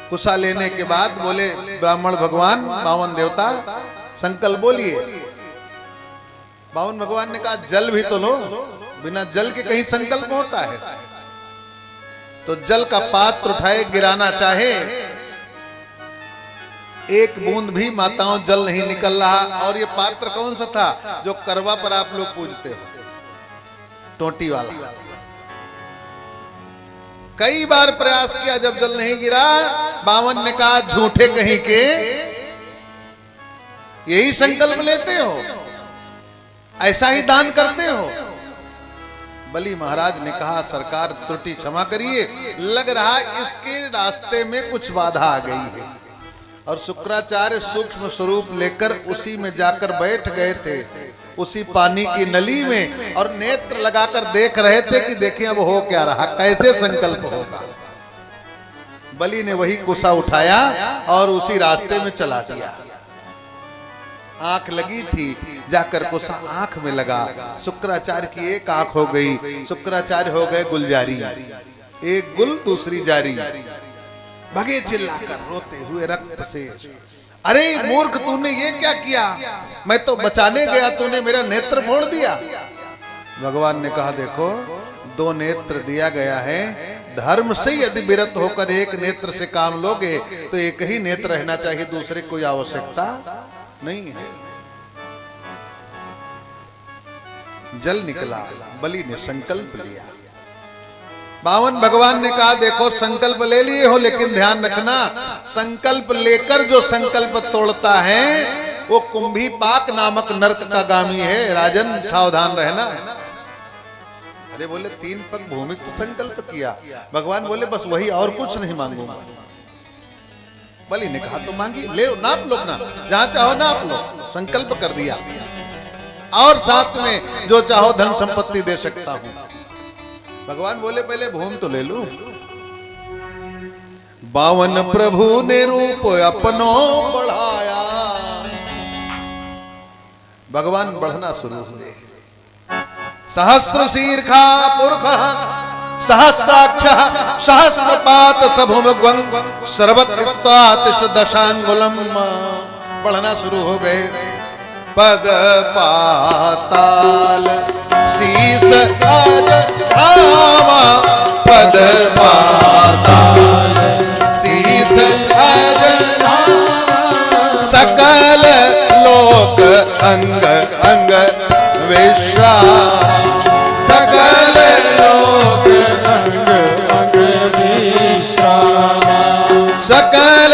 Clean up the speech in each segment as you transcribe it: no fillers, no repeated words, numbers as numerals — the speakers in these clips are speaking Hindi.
कुशा लेने के बाद बोले ब्राह्मण भगवान, बावन देवता संकल्प बोलिए। बावन भगवान ने कहा जल भी तो लो, बिना जल के कहीं संकल्प होता है। तो जल का पात्र उठाए, गिराना चाहे, एक बूंद भी माताओं जल नहीं निकल रहा। और ये पात्र कौन सा था? जो करवा पर आप लोग पूजते हो, टोटी वाला। कई बार प्रयास किया, जब जल नहीं गिरा, बावन ने कहा झूठे कहीं के, यही संकल्प लेते हो, ऐसा ही दान करते हो। बलि महाराज ने कहा सरकार त्रुटि क्षमा करिए, लग रहा इसके रास्ते में कुछ बाधा आ गई है। और शुक्राचार्य सूक्ष्म स्वरूप लेकर उसी में जाकर बैठ गए थे, उसी पानी की नली में, और नेत्र लगाकर देख रहे थे कि देखें अब हो क्या रहा, कैसे संकल्प होगा। बलि ने वही कुशा उठाया और उसी रास्ते में चला दिया। आंख लगी थी, जाकर कुशा आंख में लगा। शुक्राचार्य की एक आंख हो गई, शुक्राचार्य हो गए गुलजारी, एक गुल दूसरी जारी। भगे चिल्लाकर रोते हुए रक्त से, अरे मूर्ख तूने ये क्या किया, मैं तो बचाने गया, तूने मेरा नेत्र मोड़ दिया। भगवान ने कहा देखो, दो नेत्र दिया गया है, धर्म से यदि विरत होकर एक नेत्र से काम लोगे तो एक ही नेत्र रहना चाहिए, दूसरे कोई आवश्यकता नहीं है। जल निकला, बलि ने संकल्प लिया। बावन भगवान ने कहा देखो संकल्प ले लिए हो, लेकिन ध्यान रखना, संकल्प लेकर जो संकल्प तोड़ता है वो कुंभी पाक नामक नरक का गामी है, राजन सावधान रहना। अरे बोले 3 पग भूमि तो संकल्प किया। भगवान बोले बस वही, और कुछ नहीं मांगूंगा। बलि ने कहा तो मांगी, ले नाप लो ना, जहां चाहो नाप लो। संकल्प कर दिया, और साथ में जो चाहो धन संपत्ति दे सकता हूं। भगवान बोले पहले भूमि तो ले लूं। बावन प्रभु ने रूप अपनो बढ़ाया। भगवान बढ़ना शुरू हुए। सहस्र शीर्षा पुरख सहस्राक्ष सहस्रपात सभुमग्वं सर्वत्र दशांगुलम। बढ़ना शुरू हो गए। पद पाताल शीस धामा, पद पाताल शीस सकल लोक अंग अंग विश्राम। सकल लोक अंग अंग विश्राम। सकल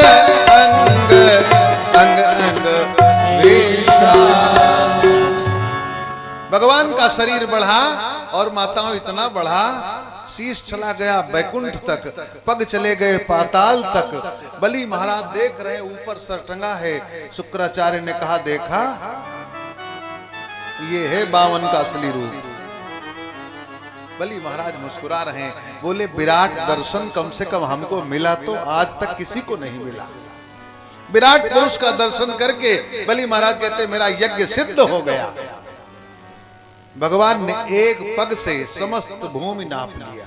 अंग अंग अंग विश्राम। भगवान का शरीर बढ़ा और माताओं इतना बढ़ा, शीश चला गया बैकुंठ तक, पग चले गए पाताल तक। बलि महाराज देख रहे ऊपर सर टंगा है। शुक्राचार्य ने कहा देखा, ये है बावन का असली रूप। बलि महाराज मुस्कुरा रहे हैं, बोले विराट दर्शन कम से कम हमको मिला तो आज तक किसी को नहीं मिला। विराट पुरुष का दर्शन करके बलि महाराज कहते मेरा यज्ञ सिद्ध हो गया। भगवान ने एक पग से समस्त भूमि नाप लिया।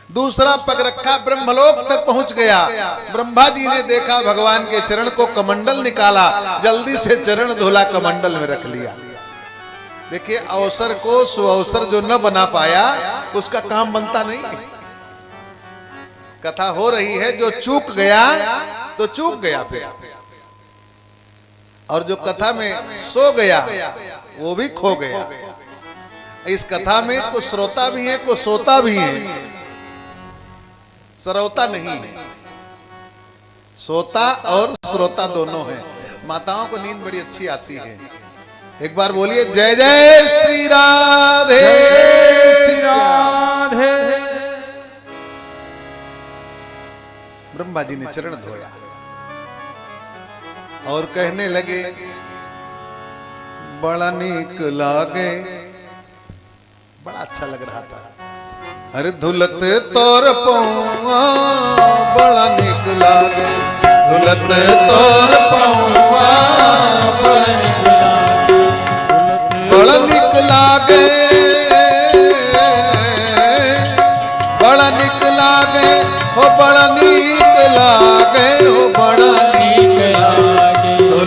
दूसरा पग रखा, ब्रह्मलोक तक पहुंच गया। ब्रह्मा जी ने देखा भगवान के चरण को, कमंडल निकाला, जल्दी से चरण धोला, कमंडल में रख लिया। देखिए अवसर को सुअवसर जो न बना पाया उसका काम बनता नहीं। कथा हो रही है, जो चूक गया तो चूक गया फिर, और जो कथा में सो गया वो भी खो गया। इस कथा में कुछ श्रोता भी है, कुछ सोता भी है, सरौता नहीं है। सोता और श्रोता दोनों है। माताओं को नींद बड़ी अच्छी आती है। एक बार बोलिए जय जय श्री राधे। श्री राधे। ब्रह्मा जी ने चरण धोया और कहने लगे बड़ा नीक लागे। बड़ा अच्छा लग रहा था। अरे धुलत तोर पौआ बड़ा नीक लागे, धुलत तोर पौआ